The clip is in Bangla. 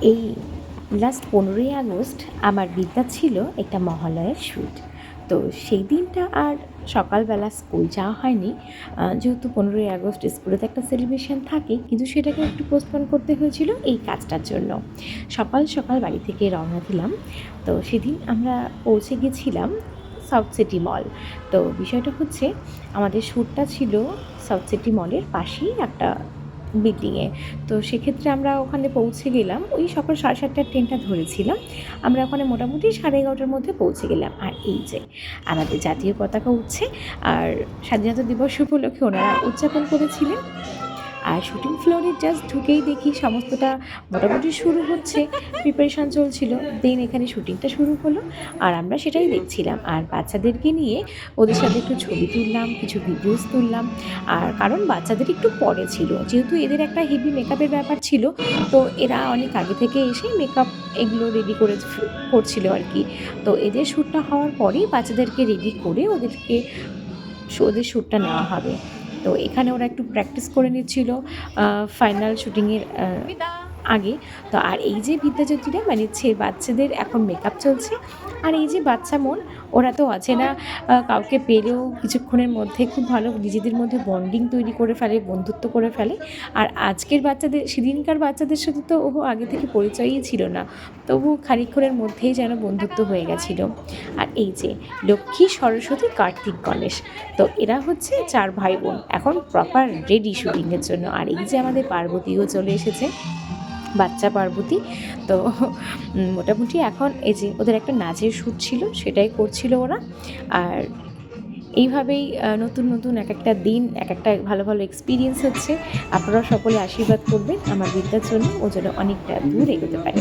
এই লাস্ট 15ই আগস্ট আমার বিদ্যা ছিল একটা মহালয়ার শ্যুট। তো সেই দিনটা আর সকালবেলা স্কুল যাওয়া হয়নি। যেহেতু 15ই আগস্ট স্কুলে তো একটা সেলিব্রেশন থাকেই, কিন্তু সেটাকে একটু পোস্টপোন করতে হয়েছিল এই কাজটার জন্য। সকাল সকাল বাড়ি থেকে রওনা দিলাম। তো সেদিন আমরা পৌঁছে গেছিলাম সাউথ সিটি মল। তো বিষয়টা হচ্ছে, আমাদের শ্যুটটা ছিল সাউথ সিটি মলের পাশেই একটা বিল্ডিংয়ে। তো সেক্ষেত্রে আমরা ওখানে পৌঁছে গেলাম ওই সকাল 7:30টার ট্রেনটা ধরেছিলাম। আমরা ওখানে মোটামুটি 11:30টার মধ্যে পৌঁছে গেলাম। আর এই যে আমাদের জাতীয় পতাকা উঠছে, আর স্বাধীনতা দিবস উপলক্ষে ওনারা উদযাপন করেছিলেন। আর শুটিং ফ্লোরে জাস্ট ঢুকেই দেখি সমস্তটা মোটামুটি শুরু হচ্ছে, প্রিপারেশান চলছিল। দেন এখানে শুটিংটা শুরু হলো, আর আমরা সেটাই দেখছিলাম। আর বাচ্চাদেরকে নিয়ে ওদের সাথে একটু ছবি তুললাম, কিছু ভিডিওস তুললাম। আর কারণ বাচ্চাদের একটু পরে ছিল, যেহেতু এদের একটা হেভি মেকআপের ব্যাপার ছিল, তো এরা অনেক আগে থেকে এসে মেকআপ এগুলো রেডি করে করছিল আর কি। তো এদের শ্যুটটা হওয়ার পরেই বাচ্চাদেরকে রেডি করে ওদের শ্যুটটা নেওয়া হবে। তো এখানে ওরা একটু প্র্যাকটিস করে নিচ্ছিল ফাইনাল শুটিংয়ের আগে। তো আর এই যে বিদ্যাজ্যোতিরা মানে বাচ্চাদের এখন মেকআপ চলছে। আর এই যে বাচ্চা মন, ওরা তো অচেনা কাউকে পেলেও কিছুক্ষণের মধ্যে খুব ভালো নিজেদের মধ্যে বন্ডিং তৈরি করে ফেলে, বন্ধুত্ব করে ফেলে। আর আজকের বাচ্চাদের, সেদিনকার বাচ্চাদের সাথে তো আগে থেকে পরিচয়ই ছিল না, তবু খানিকক্ষণের মধ্যেই যেন বন্ধুত্ব হয়ে গেছিলো। আর এই যে লক্ষ্মী, সরস্বতী, কার্তিক, গণেশ, তো এরা হচ্ছে 4 ভাই বোন এখন প্রপার রেডি শুটিংয়ের জন্য। আর এই যে আমাদের পার্বতীও চলে এসেছে, বাচ্চা পার্বতী। তো মোটামুটি এখন এই যে ওদের একটা নাচের শ্যুট ছিল, সেটাই করছিল ওরা। আর এইভাবেই নতুন নতুন এক একটা দিন, এক একটা ভালো ভালো এক্সপিরিয়েন্স হচ্ছে। আপনারা সকলে আশীর্বাদ করবেন আমার বিদ্যার জন্য, ও যেন অনেকটা দূর এগোতে পারে।